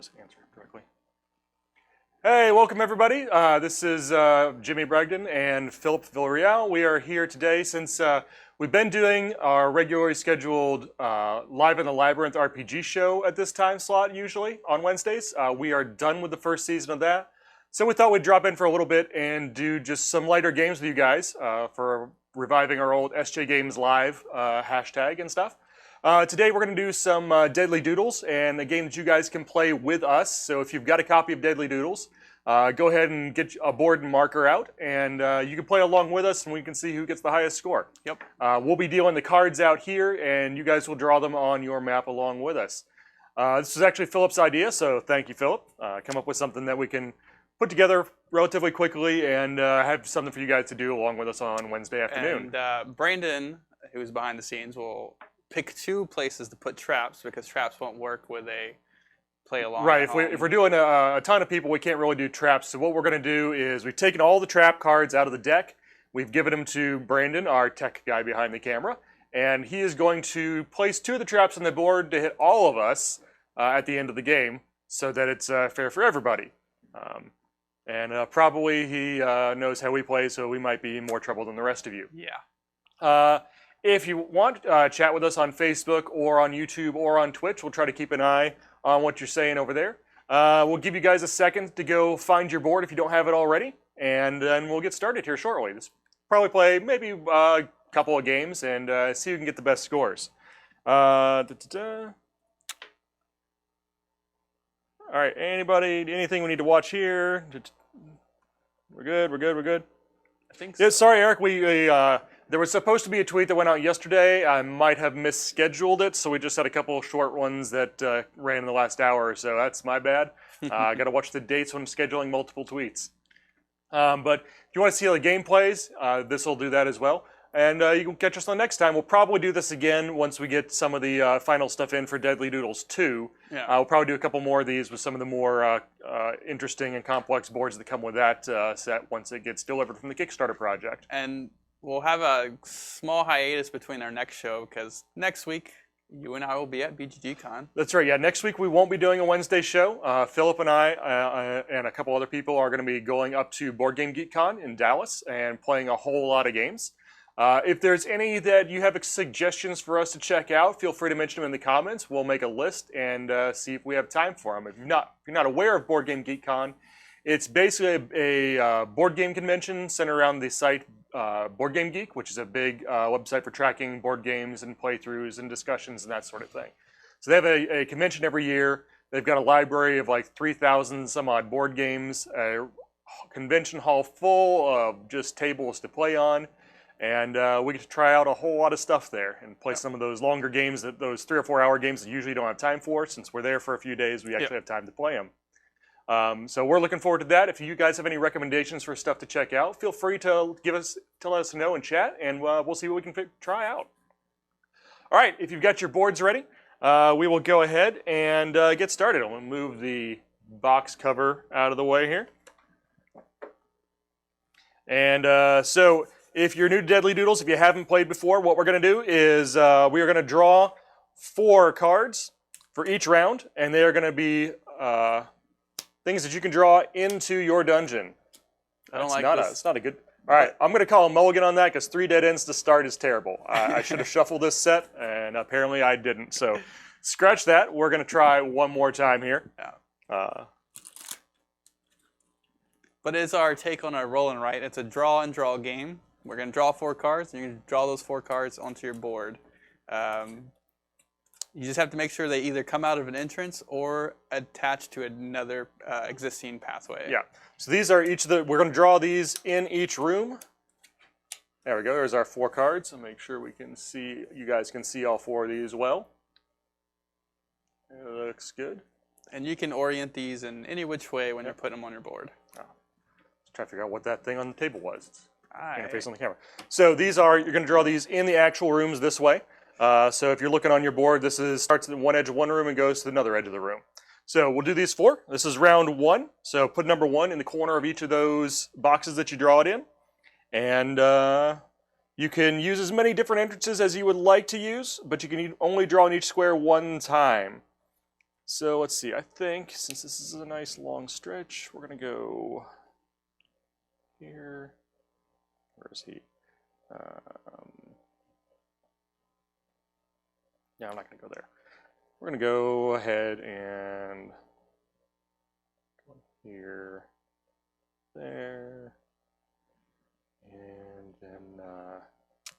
just answer directly. Hey, welcome everybody. This is Jimmy Bragdon and Philip Villarreal. We are here today since we've been doing our regularly scheduled Live in the Labyrinth RPG show at this time slot, usually on Wednesdays. We are done with the first season of that. So we thought we'd drop in for a little bit and do just some lighter games with you guys for reviving our old SJ Games Live hashtag and stuff. Today we're going to do some Deadly Doodles, and a game that you guys can play with us. So if you've got a copy of Deadly Doodles, go ahead and get a board and marker out, and you can play along with us, and we can see who gets the highest score. Yep. We'll be dealing the cards out here, and you guys will draw them on your map along with us. This was actually Philip's idea, so thank you, Philip. Come up with something that we can put together relatively quickly and have something for you guys to do along with us on Wednesday afternoon. And Brandon, who's behind the scenes, will pick two places to put traps because traps won't work with a play along. Right, if we're doing a ton of people, we can't really do traps. So what we're going to do is we've taken all the trap cards out of the deck. We've given them to Brandon, our tech guy behind the camera, and he is going to place two of the traps on the board to hit all of us at the end of the game so that it's fair for everybody. Probably he knows how we play, so we might be in more trouble than the rest of you. Yeah. If you want, chat with us on Facebook or on YouTube or on Twitch. We'll try to keep an eye on what you're saying over there. We'll give you guys a second to go find your board if you don't have it already, and then we'll get started here shortly. This probably play maybe a couple of games and see who can get the best scores. All right, anything we need to watch here? We're good. I think so. Yeah, sorry, Eric, there was supposed to be a tweet that went out yesterday. I might have misscheduled it, so we just had a couple of short ones that ran in the last hour or so. That's my bad. I got to watch the dates when I'm scheduling multiple tweets. But if you want to see how the game plays, this will do that as well. And you can catch us on next time. We'll probably do this again once we get some of the final stuff in for Deadly Doodles 2. Yeah. We'll probably do a couple more of these with some of the more interesting and complex boards that come with that set once it gets delivered from the Kickstarter project. And we'll have a small hiatus between our next show because next week you and I will be at BGGCon. That's right. Yeah, next week we won't be doing a Wednesday show. Philip and I and a couple other people are going to be going up to Board Game Geek Con in Dallas and playing a whole lot of games. If there's any that you have suggestions for us to check out, feel free to mention them in the comments. We'll make a list and see if we have time for them. If you're not aware of Board Game Geek Con, it's basically a board game convention centered around the site Board Game Geek, which is a big website for tracking board games and playthroughs and discussions and that sort of thing. So they have a convention every year. They've got a library of like 3,000 some odd board games, a convention hall full of just tables to play on. And we get to try out a whole lot of stuff there and play some of those longer games, those 3 or 4 hour games that usually don't have time for. Since we're there for a few days, we actually have time to play them. So we're looking forward to that. If you guys have any recommendations for stuff to check out, feel free to let us know in chat, and we'll see what we can try out. All right, if you've got your boards ready, we will go ahead and get started. I'm going to move the box cover out of the way here. And so if you're new to Deadly Doodles, if you haven't played before, what we're going to do is we are going to draw 4 cards for each round, and they are going to be things that you can draw into your dungeon. I don't like this. It's not a good... All right, I'm going to call a mulligan on that because 3 dead ends to start is terrible. I should have shuffled this set, and apparently I didn't. So scratch that. We're going to try one more time here. Yeah. But it's our take on our roll and write. It's a draw and draw game. We're going to draw 4 cards, and you're going to draw those 4 cards onto your board. You just have to make sure they either come out of an entrance or attach to another existing pathway. Yeah. So these are we're going to draw these in each room. There we go. There's our 4 cards. And make sure we can see, you guys can see all 4 of these well. It looks good. And you can orient these in any which way when you're putting them on your board. Oh. Let's try to figure out what that thing on the table was. Interface on the camera. So you're going to draw these in the actual rooms this way. So if you're looking on your board, this starts at one edge of one room and goes to another edge of the room. So we'll do these 4. This is round 1. So put number 1 in the corner of each of those boxes that you draw it in. And you can use as many different entrances as you would like to use, but you can only draw in each square one time. So let's see. I think since this is a nice long stretch, we're gonna go here. Where is he? Yeah, I'm not gonna go there. We're gonna go ahead and go here, there, and then.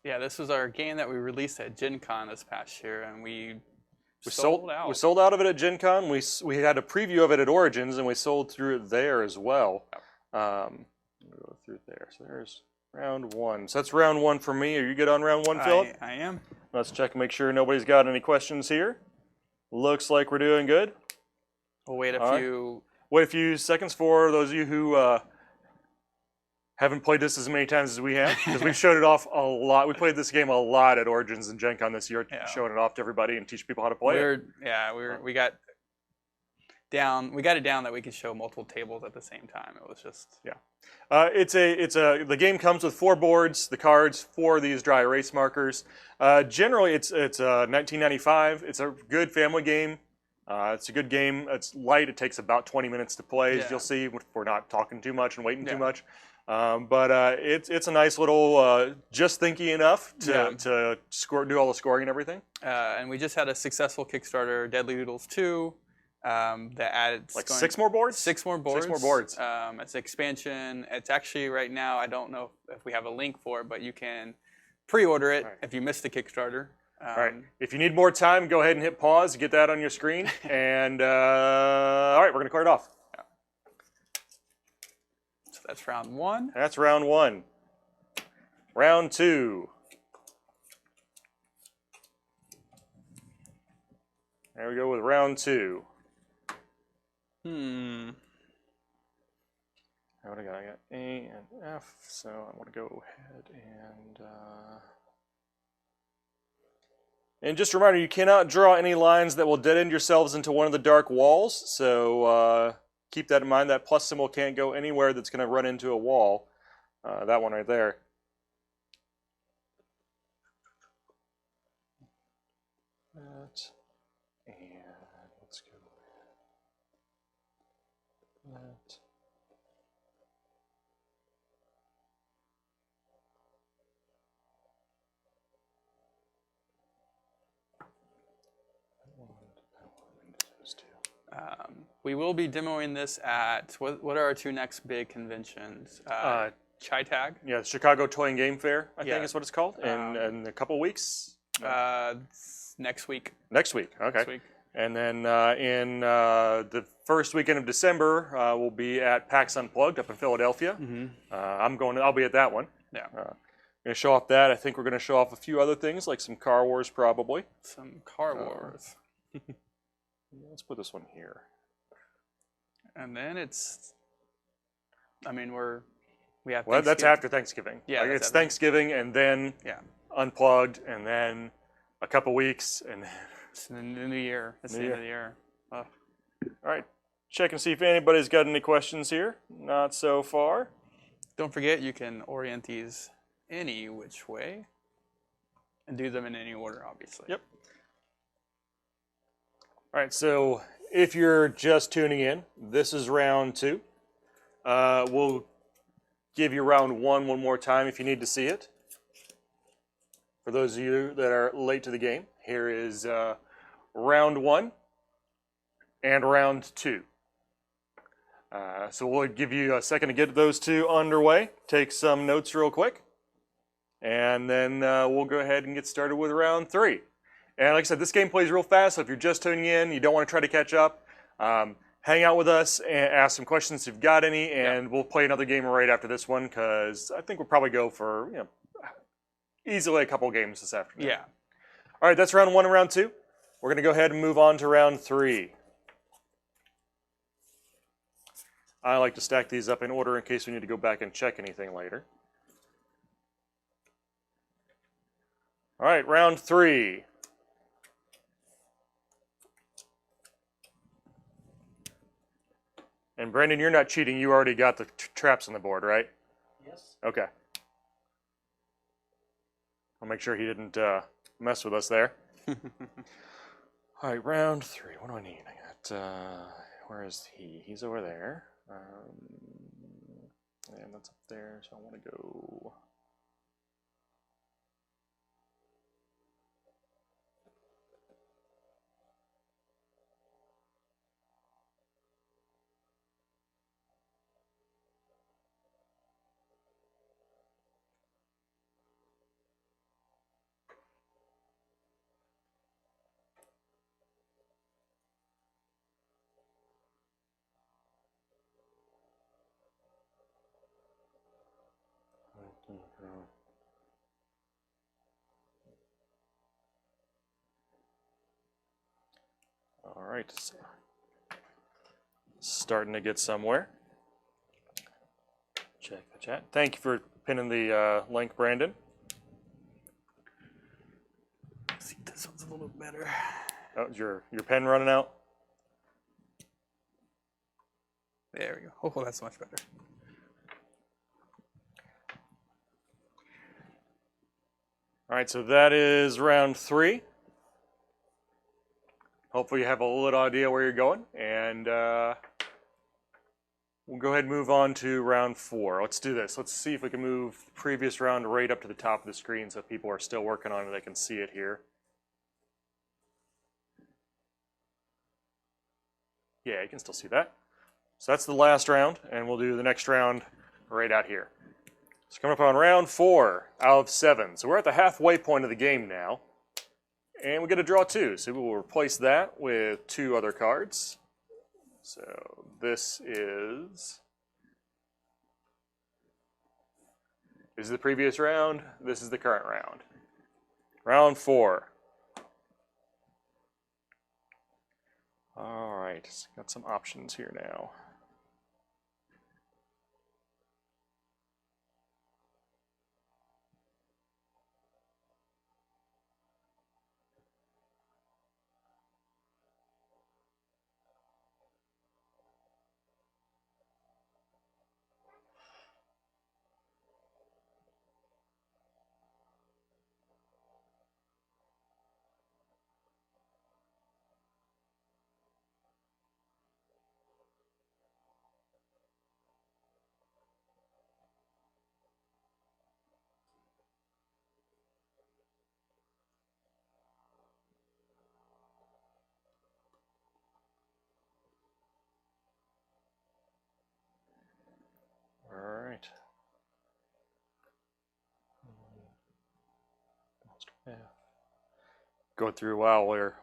Yeah, this was our game that we released at Gen Con this past year, and we We sold out. We sold out of it at Gen Con. We had a preview of it at Origins, and we sold through it there as well. Go through there. So there's round one. So that's round one for me. Are you good on round one, Philip? I am. Let's check and make sure nobody's got any questions here. Looks like we're doing good. We'll wait All a right. few. Wait a few seconds for those of you who haven't played this as many times as we have, because we've showed it off a lot. We played this game a lot at Origins and Gen Con this year, showing it off to everybody and teaching people how to play it. We got it down that we could show multiple tables at the same time. It was just the game comes with 4 boards, the cards, 4 of these dry erase markers. Generally, it's 1995. It's a good family game. It's a good game. It's light. It takes about 20 minutes to play, as you'll see. If we're not talking too much and waiting too much. But it's a nice little, just thinky enough to do all the scoring and everything. And we just had a successful Kickstarter, Deadly Doodles 2. That added 6 more boards? 6 more boards. 6 more boards. It's expansion. It's actually right now, I don't know if we have a link for it, but you can pre-order it if you missed the Kickstarter. All right. If you need more time, go ahead and hit pause. Get that on your screen. And all right, we're going to clear it off. Yeah. So that's round one. That's round one. Round two. There we go with round two. What do I got? I got A and F, so I want to go ahead and just a reminder, you cannot draw any lines that will dead end yourselves into one of the dark walls, so keep that in mind. That plus symbol can't go anywhere that's going to run into a wall. That one right there. That, and let's go that. We will be demoing this at, what are our 2 next big conventions? Chai Tag? Yeah, the Chicago Toy and Game Fair, I think is what it's called, in a couple weeks. Next week. Next week, okay. Next week. And then in the first weekend of December, we'll be at PAX Unplugged up in Philadelphia. I'll be at that one. Yeah. I'm going to show off that. I think we're going to show off a few other things, like some Car Wars probably. Some Car Wars. Let's put this one here. And then it's, I mean, we have. Well, that's after Thanksgiving. Yeah, it's Thanksgiving, and then Unplugged, and then a couple weeks, and it's the new year. It's the end of the year. All right, check and see if anybody's got any questions here. Not so far. Don't forget, you can orient these any which way, and do them in any order, obviously. Yep. All right, so if you're just tuning in, this is round two. We'll give you round one more time if you need to see it. For those of you that are late to the game, here is round one and round two. So we'll give you a second to get those two underway, take some notes real quick, and then we'll go ahead and get started with round three. And like I said, this game plays real fast, so if you're just tuning in, you don't want to try to catch up, hang out with us and ask some questions if you've got any, and we'll play another game right after this one, because I think we'll probably go for easily a couple games this afternoon. Yeah. All right, that's round one and round two. We're going to go ahead and move on to round three. I like to stack these up in order in case we need to go back and check anything later. All right, round three. And Brandon, you're not cheating. You already got the traps on the board, right? Yes. Okay. I'll make sure he didn't mess with us there. All right, round three. What do I need? I got where is he? He's over there. And that's up there, so I want to go. All right, so starting to get somewhere. Check the chat. Thank you for pinning the link, Brandon. See, this one's a little bit better. Oh, is your pen running out? There we go. Oh, that's much better. All right, so that is round 3. Hopefully you have a little idea where you're going, and we'll go ahead and move on to round 4. Let's do this. Let's see if we can move the previous round right up to the top of the screen so people are still working on it, they can see it here. Yeah, you can still see that. So that's the last round, and we'll do the next round right out here. So coming up on round 4 out of 7. So we're at the halfway point of the game now. And we get a draw 2, so we'll replace that with 2 other cards. So this is the previous round, this is the current round. Round 4. All right, got some options here now. All right. Yeah. Go through while we're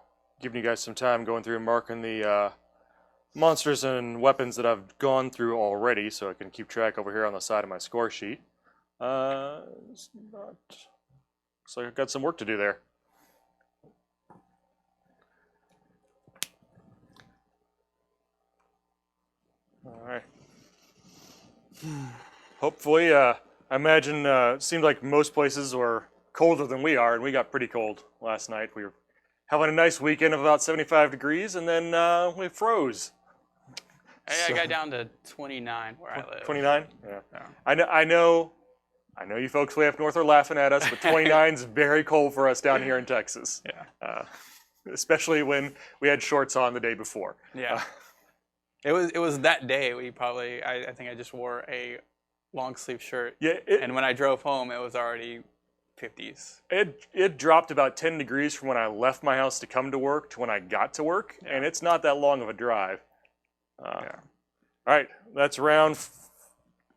giving you guys some time going through and marking the monsters and weapons that I've gone through already, so I can keep track over here on the side of my score sheet. Looks like I've got some work to do there. All right. Hopefully, I imagine it seemed like most places were colder than we are, and we got pretty cold last night. We were having a nice weekend of about 75 degrees, and then we froze. I got down to 29 where I live. 29? Yeah. Yeah. I know you folks way up north are laughing at us, but 29 is very cold for us down here in Texas. Yeah. Especially when we had shorts on the day before. Yeah. It was that day I think I just wore a long sleeve shirt. Yeah. And when I drove home, it was already 50s. It dropped about 10 degrees from when I left my house to come to work to when I got to work, and it's not that long of a drive. Yeah. All right, that's round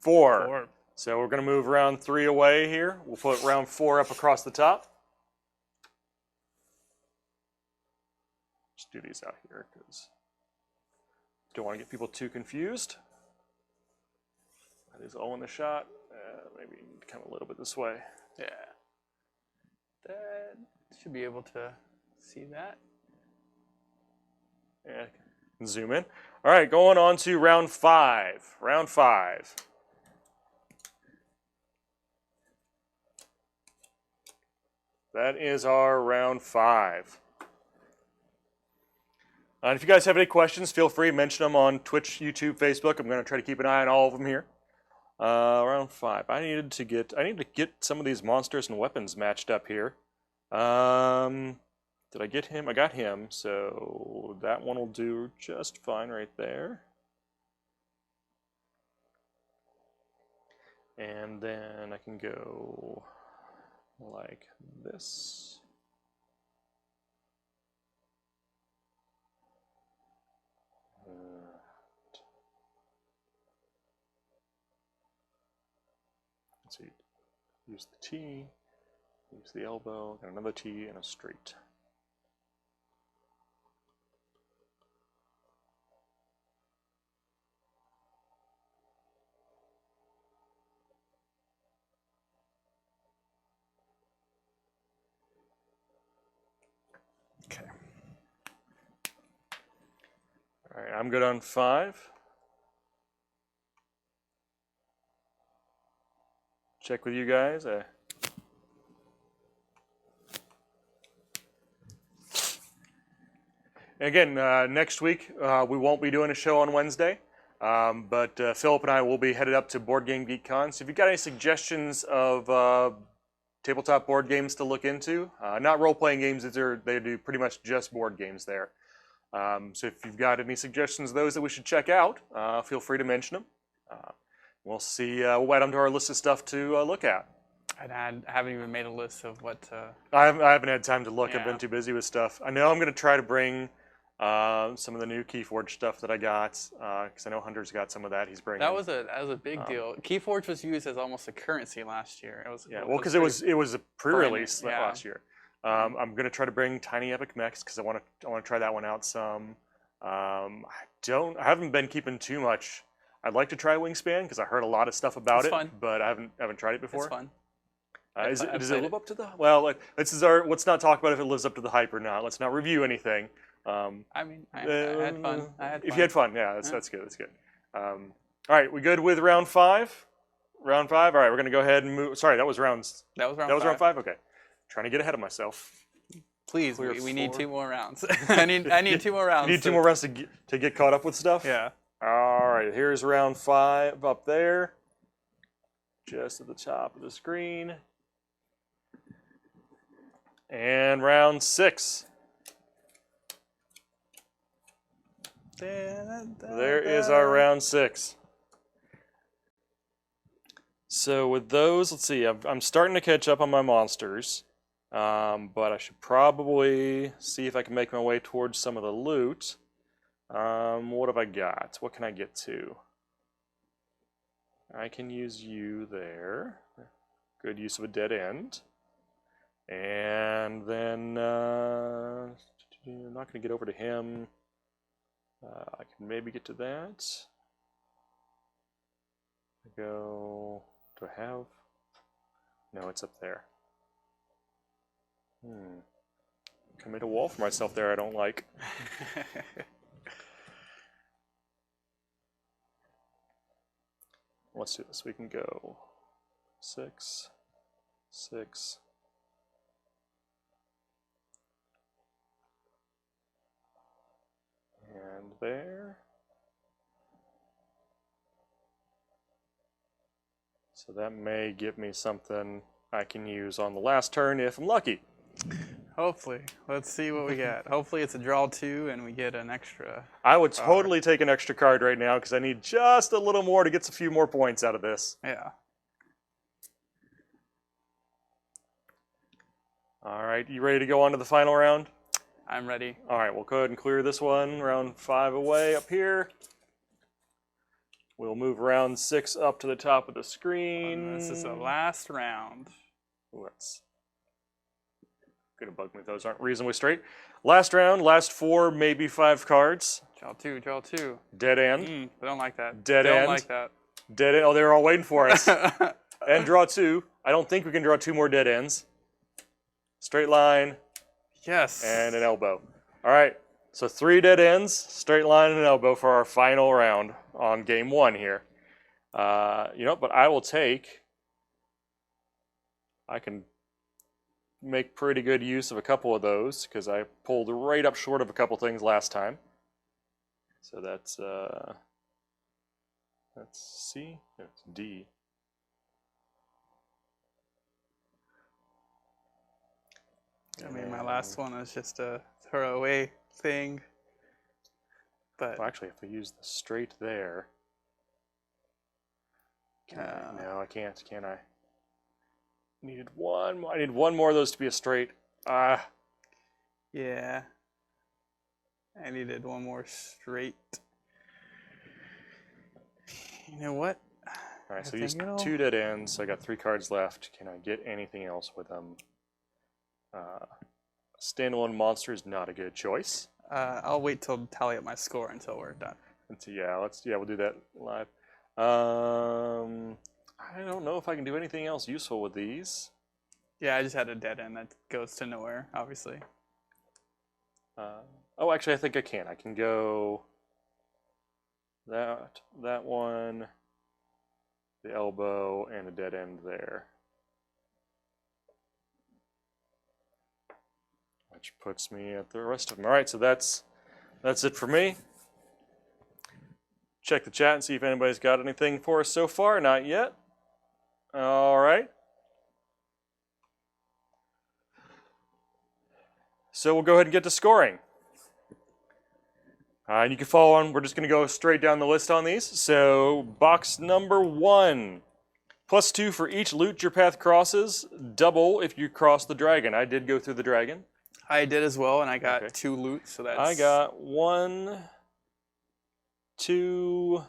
4. So we're going to move round 3 away here. We'll put round 4 up across the top. Just do these out here because don't want to get people too confused. That is all in the shot. Maybe come a little bit this way. Yeah. That should be able to see that. Yeah, zoom in. All right, going on to round 5. Round 5. That is our round 5. And if you guys have any questions, feel free to mention them on Twitch, YouTube, Facebook. I'm going to try to keep an eye on all of them here. Round 5. I need to get some of these monsters and weapons matched up here. Did I get him? I got him, so that one will do just fine right there. And then I can go like this. Let's see. Use the T, use the elbow, and another T and a straight. Okay. All right, I'm good on 5. Check with you guys. Again, next week we won't be doing a show on Wednesday, but Philip and I will be headed up to Board Game Geek Con. So if you've got any suggestions of tabletop board games to look into, not role-playing games, they do pretty much just board games there. So if you've got any suggestions of those that we should check out, feel free to mention them. We'll see. We'll add them to our list of stuff to look at. I haven't even made a list of what. I haven't had time to look. Yeah. I've been too busy with stuff. I know I'm going to try to bring some of the new Keyforge stuff that I got, because I know Hunter's got some of that. He's bringing. That was a big deal. Keyforge was used as almost a currency last year. It was. Yeah, well, because it was a pre-release yeah. last year. I'm going to try to bring Tiny Epic Mechs because I want to try that one out some. I haven't been keeping too much. I'd like to try Wingspan because I heard a lot of stuff about It's it, fun. but I haven't tried it before. It's fun. Does it live up to the? Well, let's not talk about if it lives up to the hype or not. Let's not review anything. I mean, I had fun. If you had fun, yeah, that's good. That's good. All right, we good with round 5? Round 5. All right, we're gonna go ahead and move. Sorry, that was round 5. Okay, trying to get ahead of myself. Please, Clear we need 4. 2 more rounds. I need 2 more rounds. You need 2 more rounds to get caught up with stuff. Yeah. All right, here's round 5 up there, just at the top of the screen, and round 6. There is our round 6. So with those, let's see, I'm starting to catch up on my monsters, but I should probably see if I can make my way towards some of the loot. What have I got? What can I get to? I can use you there. Good use of a dead end. And then I'm not going to get over to him. I can maybe get to that. Do I have? No, it's up there. I made a wall for myself there I don't like. Let's do this. We can go 6, 6. And there. So that may give me something I can use on the last turn if I'm lucky. Hopefully. Let's see what we get. Hopefully it's a draw 2 and we get an extra. I would totally take an extra card right now because I need just a little more to get a few more points out of this. Yeah. All right, you ready to go on to the final round? I'm ready. All right, we'll go ahead and clear this one. Round 5 away up here. We'll move round 6 up to the top of the screen. This is the last round. Ooh, that's gonna bug me. Those aren't reasonably straight. Last round, last 4, maybe 5 cards. Draw 2, draw 2. Dead end. I don't like that. Dead end. Don't like that. Dead end. Oh, they were all waiting for us. And draw 2. I don't think we can draw 2 more dead ends. Straight line. Yes. And an elbow. All right. So 3 dead ends, straight line, and an elbow for our final round on game 1 here. But I will take. I can make pretty good use of a couple of those because I pulled right up short of a couple things last time. So that's C. That's D. I mean, my last one was just a throwaway thing. But Well, actually, if I use the straight there, no, I can't. Can I? Needed one. I need one more of those to be a straight. yeah, I needed one more straight. You know what? All right, so use 2 dead ends. So I got 3 cards left. Can I get anything else with them? Standalone monster is not a good choice. I'll wait till tally up my score until we're done. We'll do that live. I don't know if I can do anything else useful with these. Yeah, I just had a dead end that goes to nowhere, obviously. Actually, I think I can. I can go that one, the elbow, and a dead end there. Which puts me at the rest of them. All right, so that's it for me. Check the chat and see if anybody's got anything for us so far. Not yet. All right. So we'll go ahead and get to scoring. And you can follow on. We're just going to go straight down the list on these. So box number 1. +2 for each loot your path crosses. Double if you cross the dragon. I did go through the dragon. I did as well, and I got 2 loot, so that's... I got 1, 2...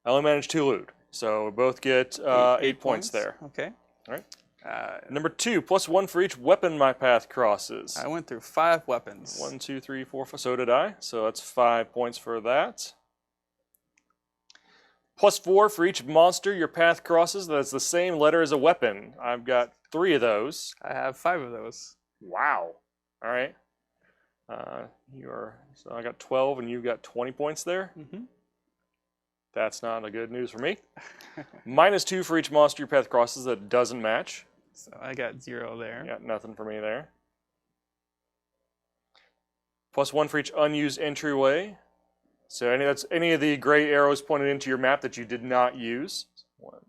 I only managed 2 loot. So we both get 8 points there. Okay. All right. Number 2, +1 for each weapon my path crosses. I went through 5 weapons. 1, 2, 3, 4, 5. So did I. So that's 5 points for that. +4 for each monster your path crosses. That's the same letter as a weapon. I've got 3 of those. I have 5 of those. Wow. All right. So I got 12 and you've got 20 points there. Mm-hmm. That's not a good news for me. -2 for each monster your path crosses. That doesn't match. So I got 0 there. Yeah, nothing for me there. +1 for each unused entryway. So that's any of the gray arrows pointed into your map that you did not use. 1,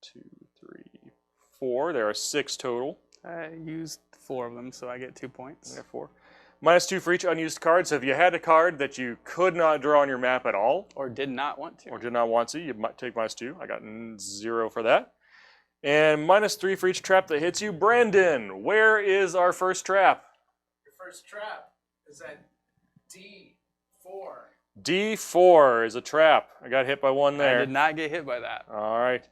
2, 3, 4. There are 6 total. I used 4 of them, so I get 2 points. Yeah, 4. -2 for each unused card. So if you had a card that you could not draw on your map at all, or did not want to, you might take -2. I got 0 for that. And -3 for each trap that hits you. Brandon, where is our first trap? Your first trap is at D4. D4 is a trap. I got hit by 1 there. I did not get hit by that. All right.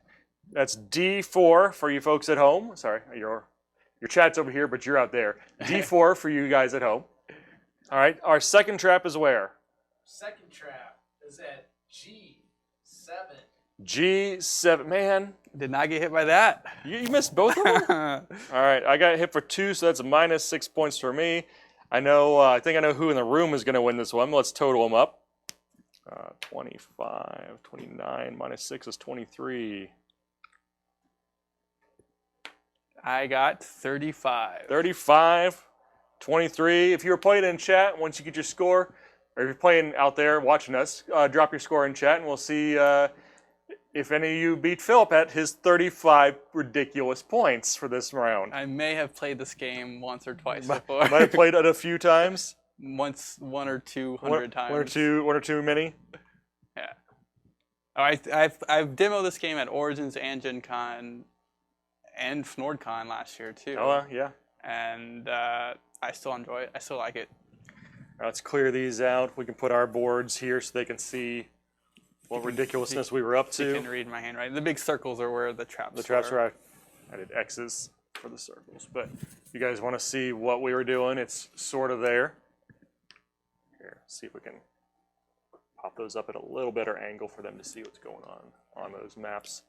That's D4 for you folks at home. Sorry, your chat's over here, but you're out there. D4 for you guys at home. All right. Our second trap is where? Second trap is at G7. G7. Man, Did not get hit by that. you missed both of them? All right. I got hit for 2, so that's a -6 points for me. I think I know who in the room is going to win this one. Let's total them up. 25, 29, -6 is 23. I got 35. 35, 23. If you were playing in chat, once you get your score, or if you're playing out there watching us, drop your score in chat, and we'll see if any of you beat Philip at his 35 ridiculous points for this round. I may have played this game once or twice before. Might have played it a few times. Once, 1 or 200 times. One or two many. Yeah. Oh, I've demoed this game at Origins and Gen Con and FnordCon last year too. Oh, yeah. And I still enjoy it. I still like it. Let's clear these out. We can put our boards here so they can see what ridiculousness we were up to. You can read my handwriting. The big circles are where the traps The traps were. I did X's for the circles. But if you guys want to see what we were doing, it's sort of there. Here, see if we can pop those up at a little better angle for them to see what's going on those maps.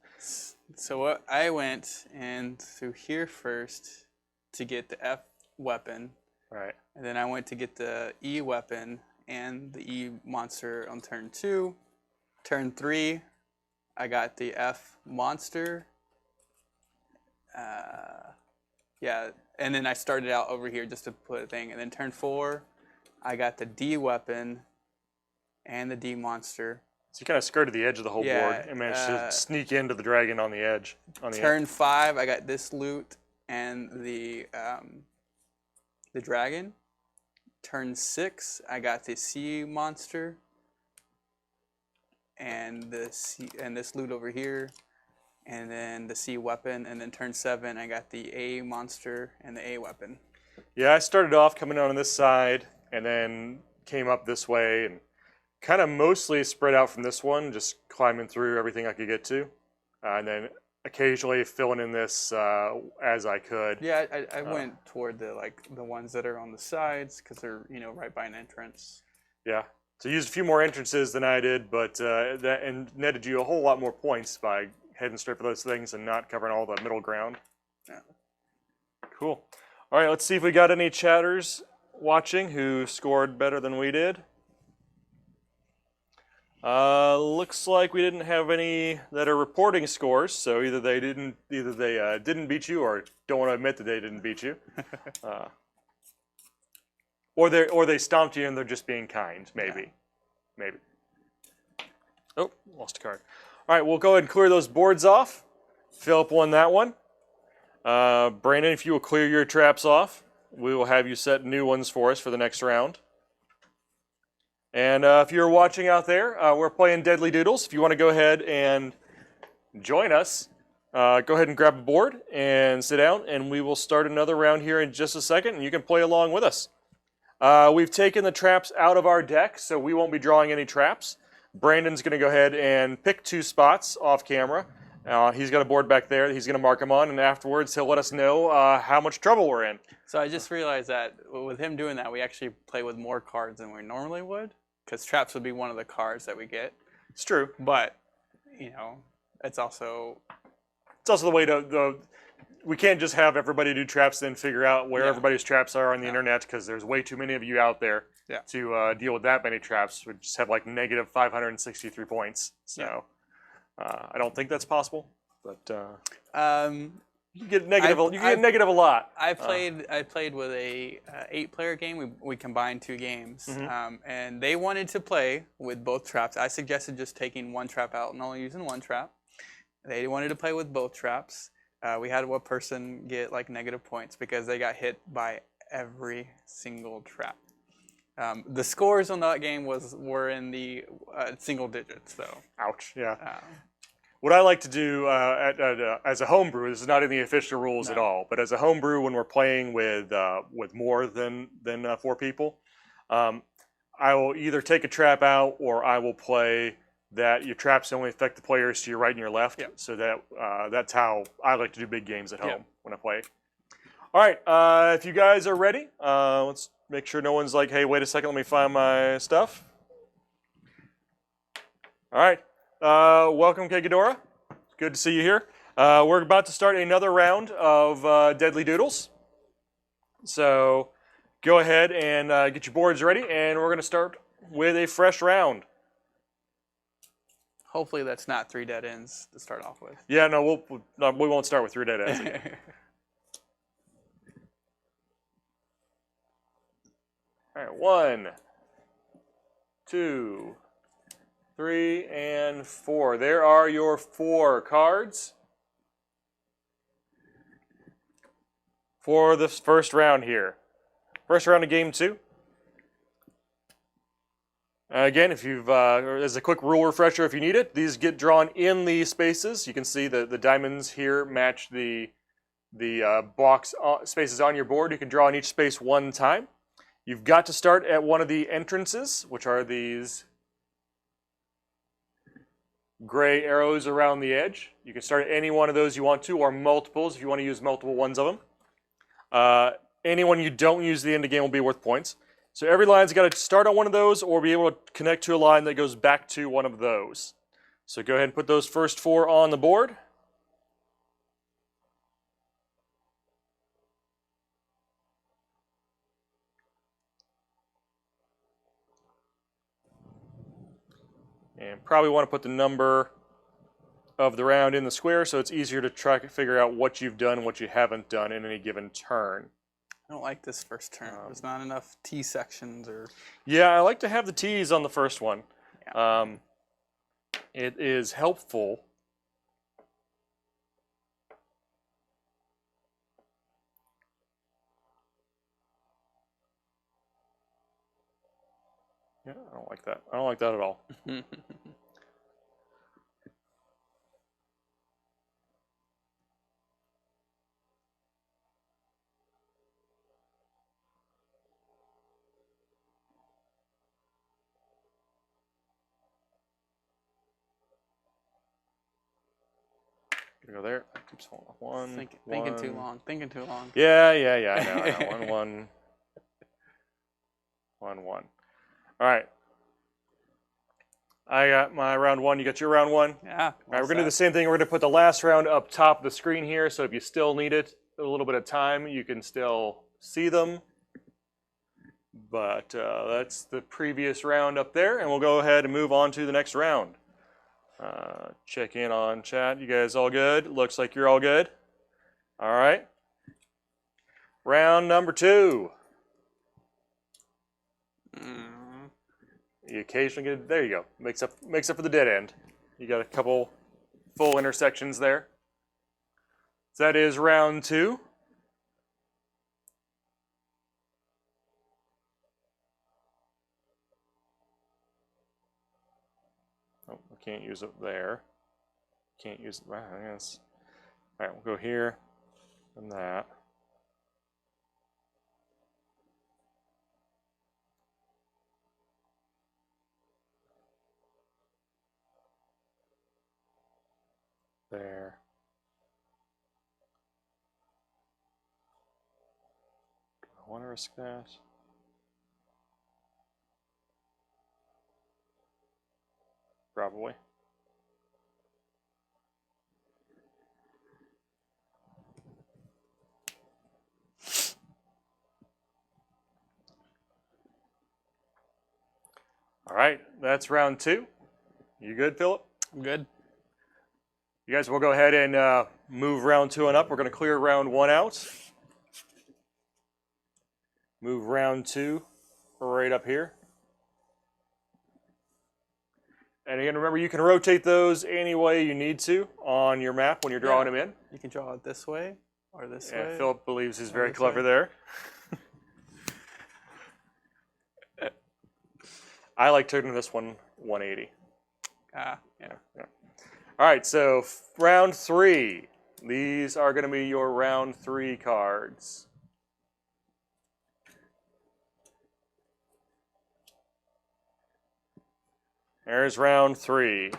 So I went in through here first to get the F weapon. Right. And then I went to get the E weapon and the E monster on turn 2. Turn 3, I got the F monster. Yeah, and then I started out over here just to put a thing. And then turn 4, I got the D weapon and the D monster. So you kind of skirted the edge of the whole Yeah, board and managed to sneak into the dragon on the edge. Turn 5, I got this loot and the the dragon. Turn 6, I got the sea monster and this loot over here, and then the sea weapon. And then turn 7, I got the A monster and the A weapon. Yeah, I started off coming on this side and then came up this way and kind of mostly spread out from this one, just climbing through everything I could get to, and then occasionally filling in this as I could. Yeah, I went toward the ones that are on the sides because they're right by an entrance. Yeah, so you used a few more entrances than I did, but that netted you a whole lot more points by heading straight for those things and not covering all the middle ground. Yeah. Cool. All right, let's see if we got any chatters watching who scored better than we did. Looks like we didn't have any that are reporting scores, so either they didn't beat you or don't want to admit that they didn't beat you, or they stomped you and they're just being kind. Maybe. Oh, lost a card. All right, we'll go ahead and clear those boards off. Philip won that one. Brandon, if you will clear your traps off, we will have you set new ones for us for the next round. And if you're watching out there, we're playing Deadly Doodles. If you want to go ahead and join us, go ahead and grab a board and sit down, and we will start another round here in just a second, and you can play along with us. We've taken the traps out of our deck, so we won't be drawing any traps. Brandon's going to go ahead and pick 2 spots off camera. He's got a board back there that he's going to mark them on, and afterwards he'll let us know how much trouble we're in. So I just realized that with him doing that, we actually play with more cards than we normally would, because traps would be one of the cards that we get. It's true. But, it's also the way we can't just have everybody do traps then figure out where everybody's traps are on the internet, because there's way too many of you out there to deal with that many traps. We just have like negative 563 points. So I don't think that's possible, but you get negative. You get negative a lot. I played with a 8-player game. We combined 2 games, and they wanted to play with both traps. I suggested just taking one trap out and only using one trap. They wanted to play with both traps. We had one person get like negative points because they got hit by every single trap. The scores on that game were in the single digits, though. Ouch! Yeah. What I like to do as a homebrew, this is not in the official rules at all, but as a homebrew, when we're playing with more than 4 people, I will either take a trap out or I will play that your traps only affect the players to your right and your left. Yep. So that's how I like to do big games at home when I play. All right, if you guys are ready, let's make sure no one's like, hey, wait a second, let me find my stuff. All right. Welcome, Kegadora. Good to see you here. We're about to start another round of Deadly Doodles. So go ahead and get your boards ready, and we're going to start with a fresh round. Hopefully that's not 3 dead ends to start off with. Yeah, no, we won't start with 3 dead ends again. All right, 1, 2, 3, and 4. There are your 4 cards for this first round here. First round of game 2. Again, if you've, as a quick rule refresher, if you need it, these get drawn in the spaces. You can see the diamonds here match the box spaces on your board. You can draw in each space 1 time. You've got to start at one of the entrances, which are these gray arrows around the edge. You can start at any one of those you want to, or multiples if you want to use multiple ones of them. Anyone you don't use at the end of the game will be worth points. So every line's got to start on one of those or be able to connect to a line that goes back to one of those. So go ahead and put those first 4 on the board. And probably want to put the number of the round in the square so it's easier to try to figure out what you've done and what you haven't done in any given turn. I don't like this first turn. There's not enough T sections or... Yeah, I like to have the T's on the first one. Yeah. It is helpful. Yeah, I don't like that. I don't like that at all. Go there. That keeps falling off. One. Thinking too long. Thinking too long. Yeah. I know. 1, 1, 1. All right. I got my round 1. You got your round 1. Yeah. All right, we're going to do the same thing. We're going to put the last round up top of the screen here. So if you still need it a little bit of time, you can still see them. But that's the previous round up there. And we'll go ahead and move on to the next round. Check in on chat. You guys all good? Looks like you're all good. All right. Round number 2. You occasionally get, there you go. Makes up for the dead end. You got a couple full intersections there. So that is round 2. Oh, I can't use it there. Can't use it. I guess. All right, we'll go here and that. There. Do I want to risk that? Probably. All right, that's round 2. You good, Philip? I'm good. You guys will go ahead and move round 2 on up. We're going to clear round 1 out. Move round 2 right up here. And again, remember, you can rotate those any way you need to on your map when you're drawing them in. You can draw it this way or this way. Yeah, Philip believes he's very clever there. I like turning this one 180. Yeah. All right, so round 3. These are going to be your round 3 cards. There's round 3.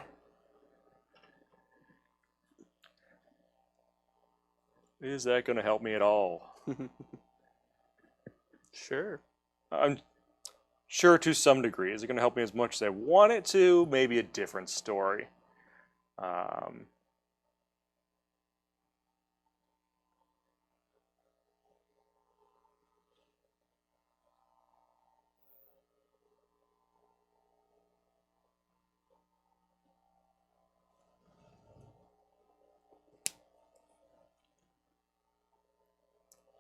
Is that going to help me at all? Sure. I'm sure to some degree. Is it going to help me as much as I want it to? Maybe a different story.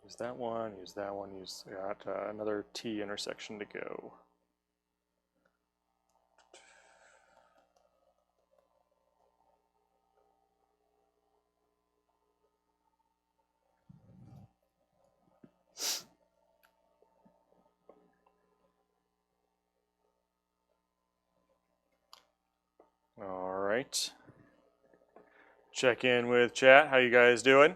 Use that one, use that one, got another T intersection to go. All right. Check in with chat. How you guys doing?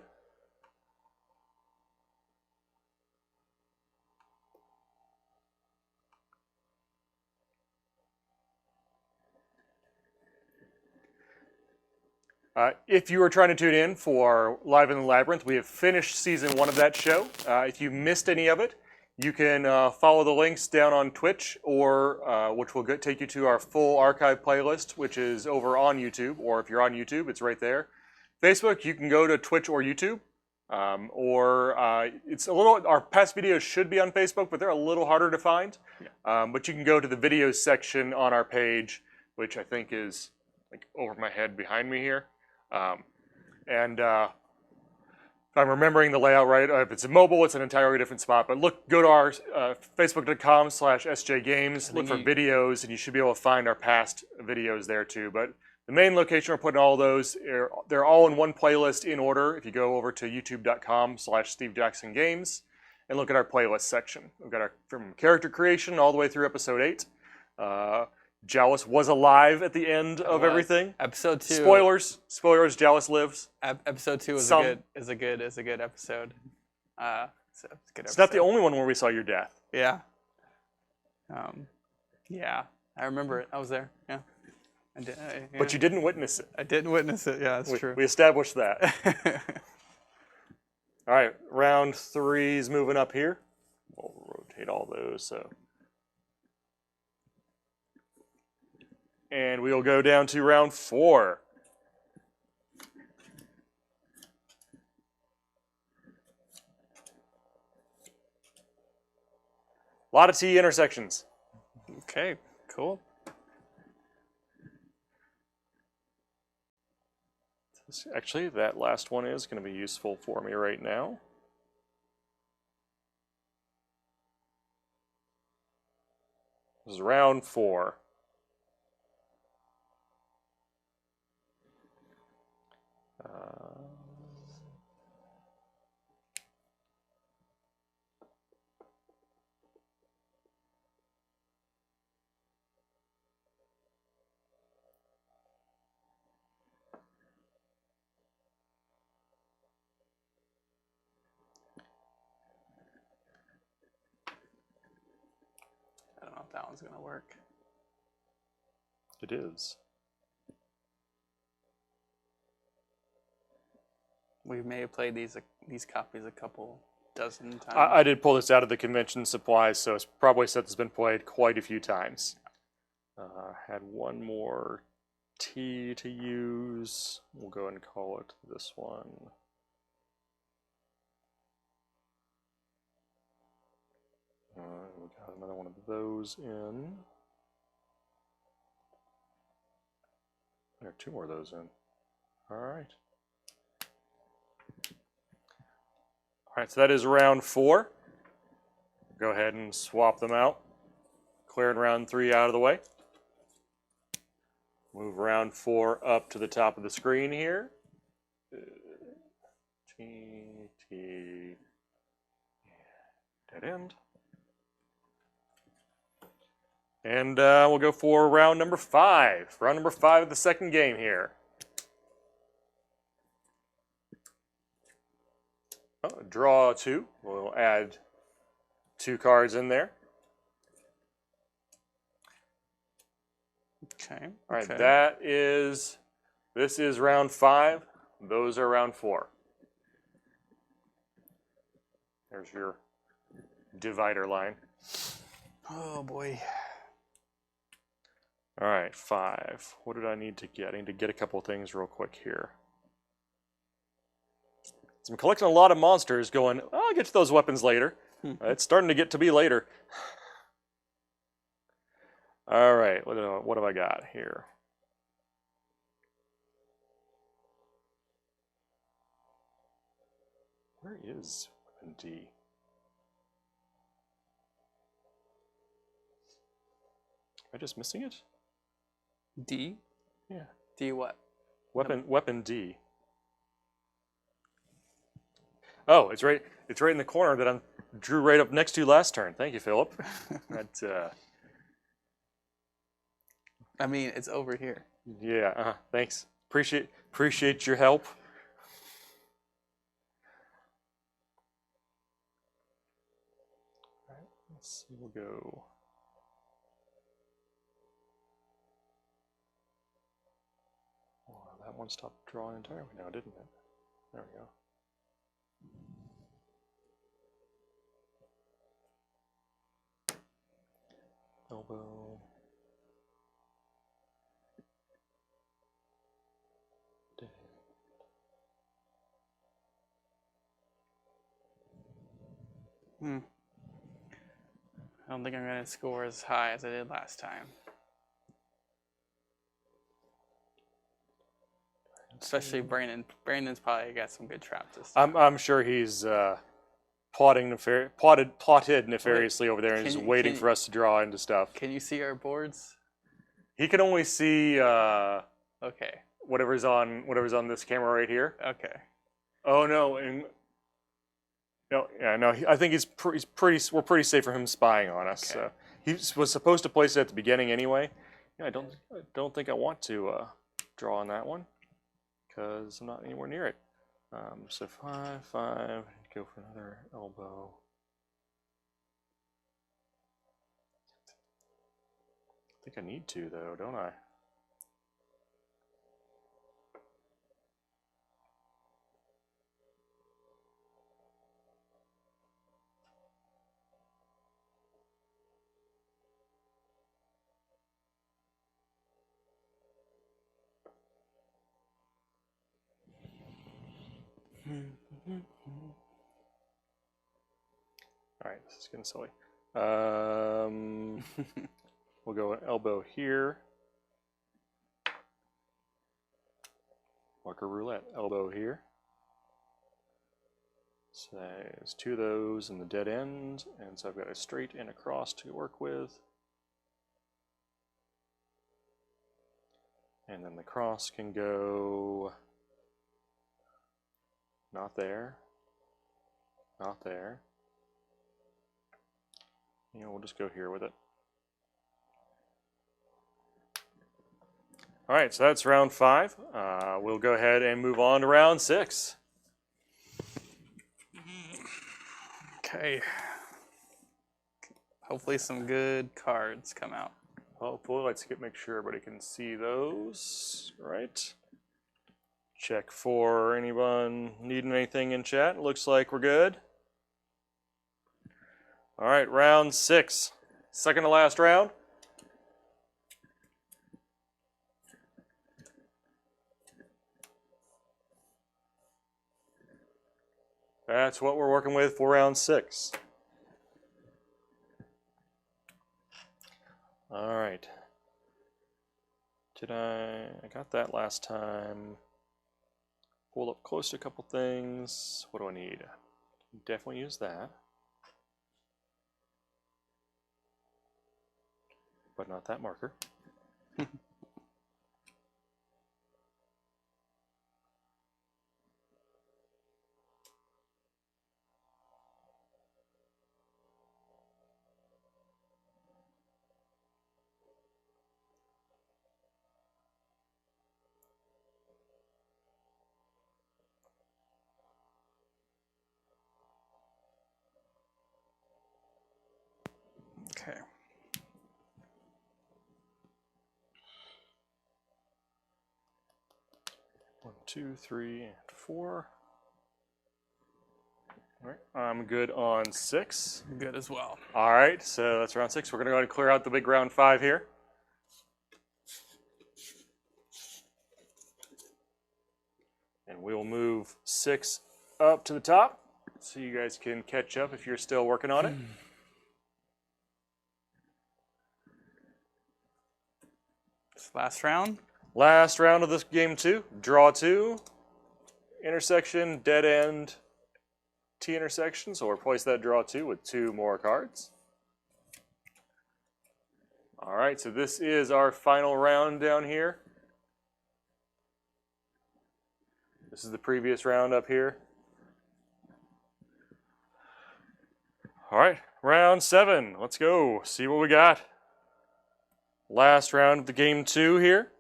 If you are trying to tune in for Live in the Labyrinth, we have finished season 1 of that show. If you missed any of it, you can follow the links down on Twitch, or which will take you to our full archive playlist, which is over on YouTube. Or if you're on YouTube, it's right there. Facebook, you can go to Twitch or YouTube, it's a little. Our past videos should be on Facebook, but they're a little harder to find. Yeah. But you can go to the videos section on our page, which I think is like over my head behind me here. If I'm remembering the layout right, if it's mobile, it's an entirely different spot. But go to our facebook.com/sjgames, look for videos, and you should be able to find our past videos there too. But the main location we're putting all those, they're all in one playlist in order. If you go over to youtube.com/stevejacksongames and look at our playlist section, we've got from character creation all the way through episode 8. Jowlis was alive at the end of was. everything. Episode 2. Spoilers. Jowlis lives. Episode 2 is Some. a good episode. It's a good It's not episode. the only one where we saw your death. Yeah. Yeah. I remember it. I was there. Yeah. Yeah. But you didn't witness it. I didn't witness it. Yeah, that's true. We established that. All right, round 3 is moving up here. We'll rotate all those. So, and we'll go down to round 4. A lot of T intersections. Okay, cool. Actually, that last one is going to be useful for me right now. This is round 4. I don't know if that one's gonna work. It is. We may have played these copies a couple dozen times. I did pull this out of the convention supplies, so it's probably a set that's been played quite a few times. Had one more T to use. We'll go ahead and call it this one. We got another one of those in. There are 2 more of those in. All right. All right, so that is round 4. Go ahead and swap them out. Clearing round 3 out of the way. Move round 4 up to the top of the screen here. T, dead end. And we'll go for round number 5. Round number 5 of the second game here. Oh, draw 2. We'll add 2 cards in there. Okay. All right, Okay. this is round 5. Those are round 4. There's your divider line. Oh boy. All right, 5. What did I need to get? I need to get a couple things real quick here. So I'm collecting a lot of monsters going, oh, I'll get to those weapons later. It's starting to get to be later. All right, what have I got here? Where is weapon D? Am I just missing it? D? Yeah. D what? Weapon D. Oh, it's right in the corner that I drew right up next to last turn. Thank you, Philip. That I mean, it's over here. yeah, thanks. Appreciate your help. All right, let's see, we'll go. Oh, that one stopped drawing entirely now, didn't it? There we go. Elbow. I don't think I'm going to score as high as I did last time. Especially Brandon. Brandon's probably got some good traps this time. I'm sure he's plotted nefariously over there and just waiting for us to draw into stuff. Can you see our boards? He can only see Okay. whatever's on this camera right here. Okay. Oh no! And No, yeah, no. I think he's pretty. We're pretty safe for him spying on us. Okay. He was supposed to place it at the beginning anyway. Yeah, I don't think I want to draw on that one because I'm not anywhere near it. So 5, 5. Go for another elbow. I think I need to though, don't I? All right, this is getting silly. We'll go an elbow here. Marker roulette, elbow here. So there's 2 of those in the dead end, and so I've got a straight and a cross to work with. And then the cross can go not there, not there. You know, we'll just go here with it. All right, so that's round 5. We'll go ahead and move on to round 6. Okay. Hopefully some good cards come out. Hopefully, let's make sure everybody can see those. All right. Check for anyone needing anything in chat. Looks like we're good. All right, round 6. Second to last round. That's what we're working with for round 6. All right. I got that last time. Pull up close to a couple things. What do I need? Definitely use that. But not that marker. Okay. One, 2, 3, and 4. All right, I'm good on 6. Good as well. All right, so that's round 6. We're going to go ahead and clear out the big round 5 here. And we'll move 6 up to the top so you guys can catch up if you're still working on it. This last round. Last round of this game 2. Draw 2. Intersection, dead end, T intersection. So we'll replace that draw 2 with 2 more cards. All right, so this is our final round down here. This is the previous round up here. All right, round 7. Let's go. See what we got. Last round of the game 2 here.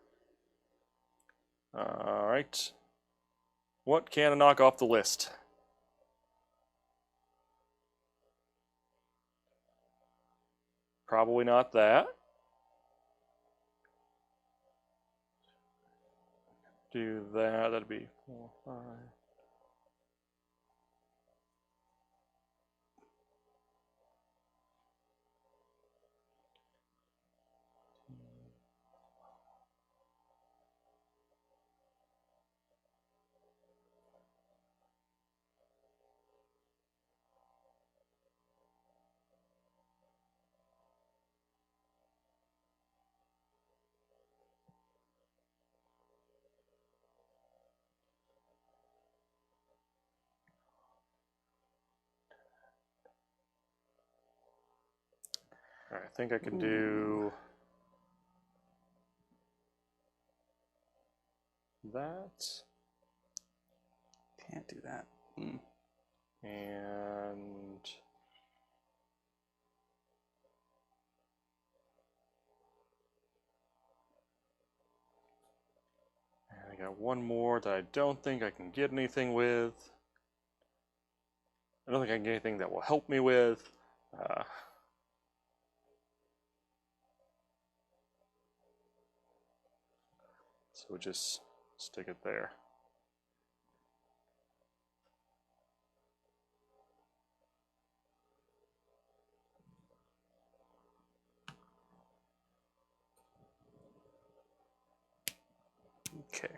All right. What can I knock off the list? Probably not that. Do that. That'd be 4, 5. All right, I think I can do that. Can't do that. And I got one more that I don't think I can get anything with. I don't think I can get anything that will help me with. So we'll just stick it there. Okay.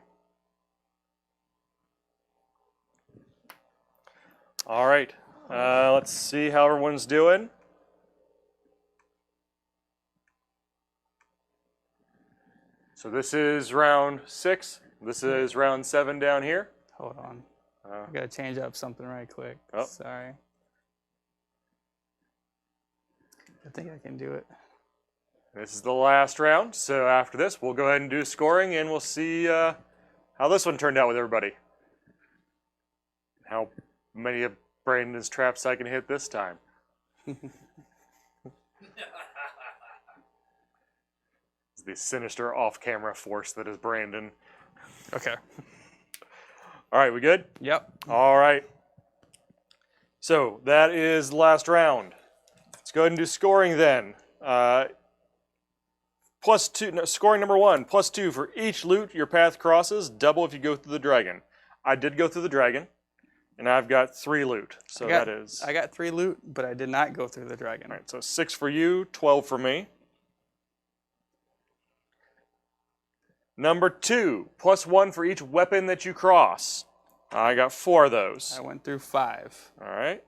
All right. Let's see how everyone's doing. So this is round 6. This is round 7 down here. Hold on. I gotta change up something right quick. Oh. Sorry. I think I can do it. This is the last round. So after this, we'll go ahead and do scoring, and we'll see how this one turned out with everybody. How many of Brandon's traps I can hit this time. It's the sinister off-camera force that is Brandon. Okay. All right, we good? Yep. All right. So that is the last round. Let's go ahead and do scoring then. Scoring number 1, +2 for each loot your path crosses, double if you go through the dragon. I did go through the dragon, and I've got 3 loot. So that is. I got 3 loot, but I did not go through the dragon. All right, so 6 for you, 12 for me. Number 2, +1 for each weapon that you cross. I got 4 of those. I went through 5. All right.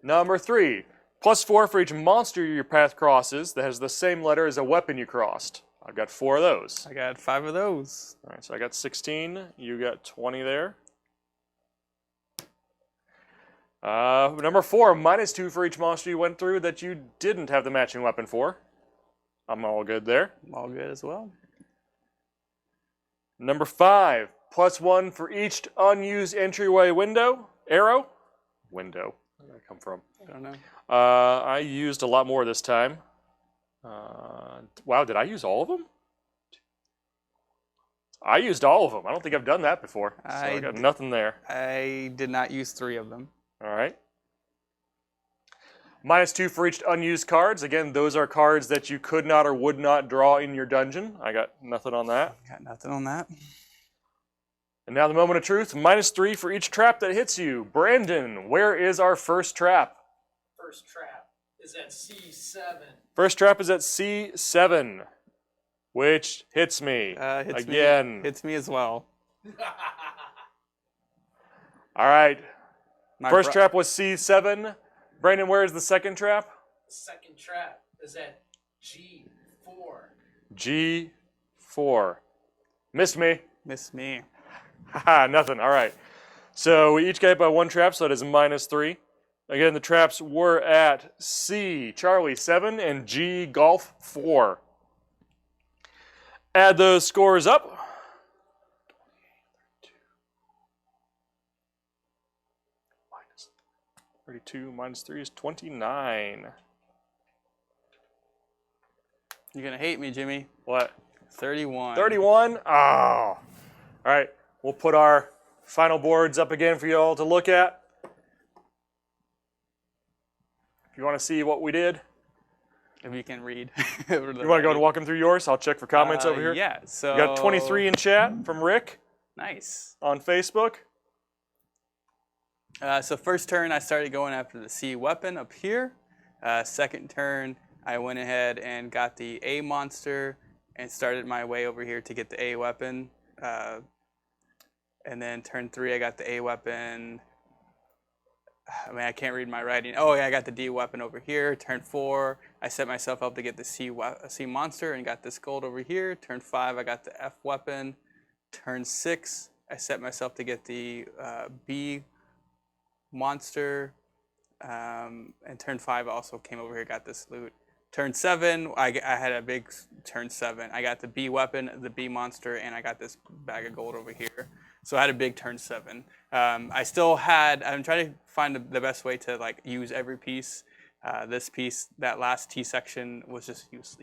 Number 3, +4 for each monster your path crosses that has the same letter as a weapon you crossed. I've got 4 of those. I got 5 of those. All right, so I got 16. You got 20 there. Number 4, -2 for each monster you went through that you didn't have the matching weapon for. I'm all good there. I'm all good as well. Number 5, +1 for each unused entryway arrow. Window. Where did that come from? I don't know. I used a lot more this time. Wow, did I use all of them? I used all of them. I don't think I've done that before. So I got nothing there. I did not use 3 of them. All right. -2 for each unused cards. Again, those are cards that you could not or would not draw in your dungeon. I got nothing on that. Got nothing on that. And now the moment of truth. -3 for each trap that hits you. Brandon, where is our first trap? First trap is at C7. First trap is at C7, which hits me again. Hits me as well. All right. My First trap was C7. Brandon, where is the second trap? The second trap is at G4. G4. Missed me. Missed me. Haha, nothing. All right. So we each get by 1 trap, so that is -3. Again, the traps were at C, Charlie 7, and G, Golf 4. Add those scores up. 32 -3 is 29. You're going to hate me, Jimmy. What? 31. 31? Oh. All right. We'll put our final boards up again for you all to look at. If you want to see what we did. If you can read. You want to go and walk them through yours? I'll check for comments over here. Yeah. So We got 23 in chat from Rick nice. on Facebook. So first turn, I started going after the C weapon up here. Second turn, I went ahead and got the A monster and started my way over here to get the A weapon. And then turn 3, I got the A weapon. I mean, I can't read my writing. Oh, yeah, I got the D weapon over here. Turn 4, I set myself up to get the C monster and got this gold over here. Turn 5, I got the F weapon. Turn 6, I set myself to get the B monster. And turn 5, I also came over here, got this loot. Turn 7, I had a big turn 7. I got the B weapon, the B monster, and I got this bag of gold over here. So I had a big turn 7. I'm trying to find the best way to like use every piece. This piece, that last T section was just used,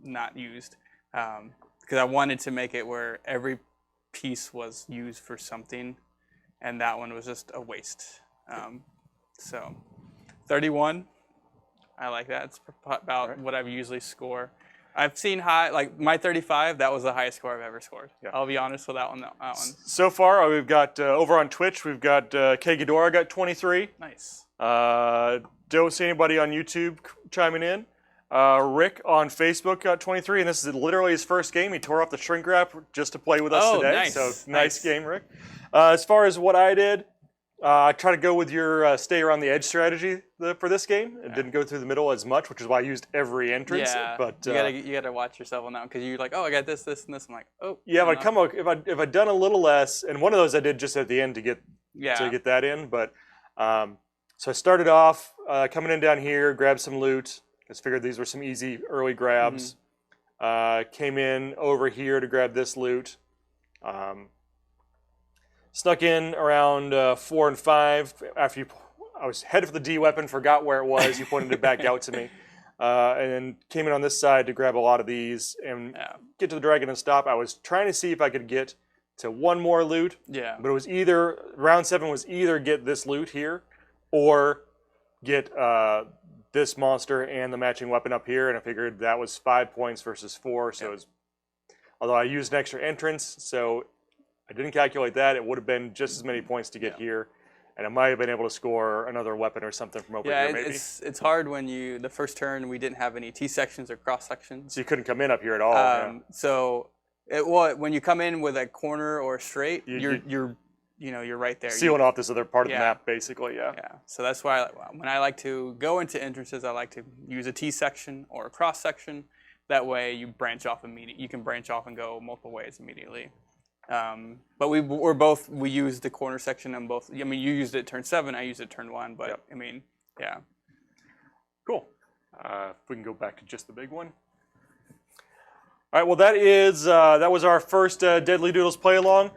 not used, because I wanted to make it where every piece was used for something, and that one was just a waste. So 31, I like that. It's about what I usually score. I've seen high, like my 35, that was the highest score I've ever scored. Yeah. I'll be honest with that one. So far, we've got over on Twitch, we've got K Ghidorah got 23. Nice. Don't see anybody on YouTube chiming in. Rick on Facebook got 23, and this is literally his first game. He tore off the shrink wrap just to play with us today. Nice. So nice game, Rick. As far as what I did, I try to go with your stay around the edge strategy for this game. It didn't go through the middle as much, which is why I used every entrance. Yeah, but you gotta watch yourself on that one because you're like, oh, I got this, and this. I'm like, oh. Yeah, if I'd done a little less, and one of those I did just at the end to get that in. But so I started off coming in down here, grabbed some loot. Just figured these were some easy early grabs. Came in over here to grab this loot. Snuck in around 4 and 5 after I was headed for the D weapon, forgot where it was. You pointed it back out to me, and then came in on this side to grab a lot of these and get to the dragon and stop. I was trying to see if I could get to one more loot. Yeah. But it was either round 7 was either get this loot here, or get this monster and the matching weapon up here. And I figured that was 5 points versus 4. So it was, although I used an extra entrance, so I didn't calculate that. It would have been just as many points to get here, and I might have been able to score another weapon or something from over here. Maybe it's hard when the first turn we didn't have any T sections or cross sections, so you couldn't come in up here at all. So when you come in with a corner or straight, you're right there, sealing off this other part of the map, basically. Yeah. So that's why when I like to go into entrances, I like to use a T section or a cross section. That way you branch off immediately. You can branch off and go multiple ways immediately. But we used the corner section on both. I mean, you used it turn 7, I used it turn 1. But I mean, Cool. If we can go back to just the big one. All right. Well, that was our first Deadly Doodles play along.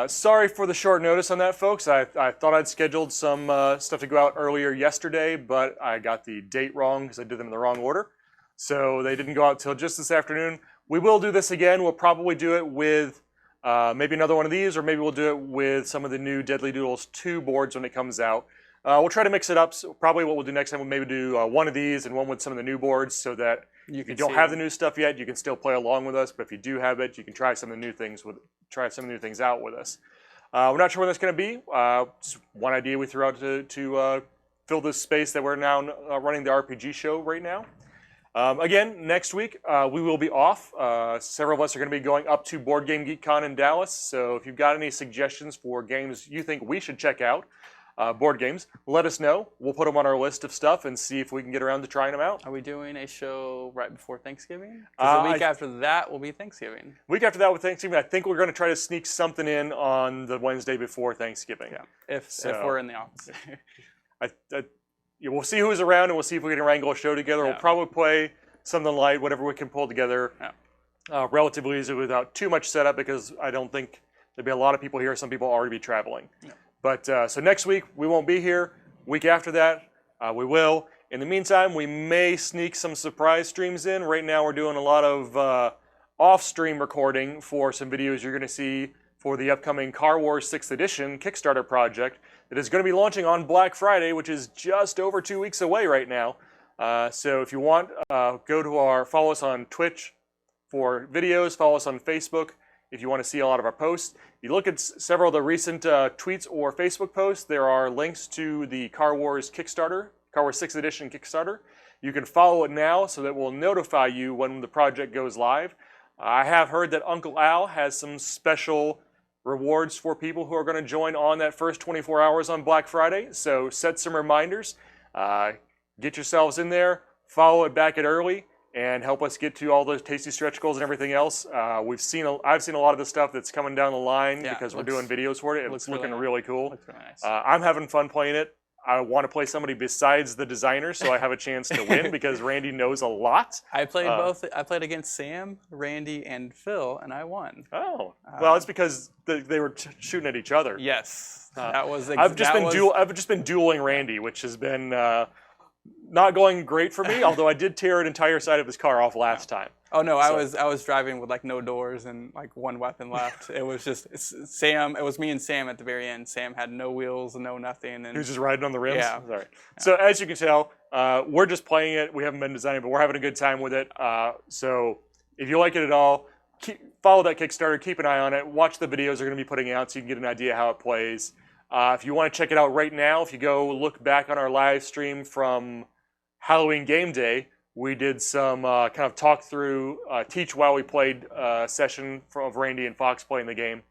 Sorry for the short notice on that, folks. I thought I'd scheduled some stuff to go out earlier yesterday, but I got the date wrong because I did them in the wrong order. So they didn't go out till just this afternoon. We will do this again. We'll probably do it with maybe another one of these, or maybe we'll do it with some of the new Deadly Doodles 2 boards when it comes out. We'll try to mix it up. So probably what we'll do next time, we'll maybe do one of these and one with some of the new boards, so that if you don't have the new stuff yet, you can still play along with us. But if you do have it, you can try some of the new things out with us. We're not sure when that's going to be. Just one idea we threw out to fill this space that we're now running the RPG show right now. Again, next week we will be off. Several of us are going to be going up to Board Game Geek Con in Dallas. So if you've got any suggestions for games you think we should check out, board games, let us know. We'll put them on our list of stuff and see if we can get around to trying them out. Are we doing a show right before Thanksgiving? Because the week after that will be Thanksgiving. Week after that with Thanksgiving, I think we're going to try to sneak something in on the Wednesday before Thanksgiving. Yeah, if we're in the office. We'll see who's around, and we'll see if we can wrangle a show together. We'll probably play something light, whatever we can pull together relatively easily without too much setup, because I don't think there'll be a lot of people here. Some people will already be traveling. Yeah. But so next week, we won't be here. Week after that, we will. In the meantime, we may sneak some surprise streams in. Right now, we're doing a lot of off-stream recording for some videos you're going to see for the upcoming Car Wars 6th Edition Kickstarter project that is going to be launching on Black Friday, which is just over 2 weeks away right now. So if you want, follow us on Twitch for videos, follow us on Facebook if you want to see a lot of our posts. If you look at several of the recent tweets or Facebook posts, there are links to the Car Wars Kickstarter, Car Wars 6th Edition Kickstarter. You can follow it now so that we'll notify you when the project goes live. I have heard that Uncle Al has some special rewards for people who are going to join on that first 24 hours on Black Friday. So set some reminders, get yourselves in there, follow it back at early, and help us get to all those tasty stretch goals and everything else. I've seen a lot of the stuff that's coming down the line because we're doing videos for it. It's looking really cool. Looks really nice. I'm having fun playing it. I want to play somebody besides the designer so I have a chance to win because Randy knows a lot. I played both. I played against Sam, Randy, and Phil, and I won. Oh, well, it's because they were shooting at each other. Yes, that was. I've just been dueling Randy, which has been not going great for me. Although I did tear an entire side of his car off last time. Oh no, I was driving with like no doors and like one weapon left. It was just Sam. It was me and Sam at the very end. Sam had no wheels, no nothing, and he was just riding on the rims. Yeah. Sorry. Yeah. So as you can tell, we're just playing it. We haven't been designing, but we're having a good time with it. So if you like it at all, follow that Kickstarter. Keep an eye on it. Watch the videos they're going to be putting out so you can get an idea how it plays. If you want to check it out right now, if you go look back on our live stream from Halloween Game Day, we did some kind of talk through, teach while we played session of Randy and Fox playing the game.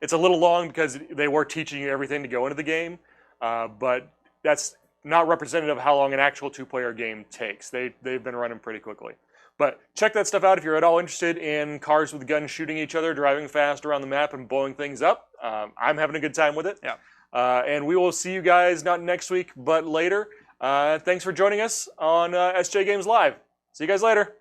It's a little long because they were teaching you everything to go into the game, but that's not representative of how long an actual two-player game takes. They've been running pretty quickly. But check that stuff out if you're at all interested in cars with guns shooting each other, driving fast around the map, and blowing things up. I'm having a good time with it. Yeah. And we will see you guys not next week, but later. Thanks for joining us on SJ Games Live. See you guys later.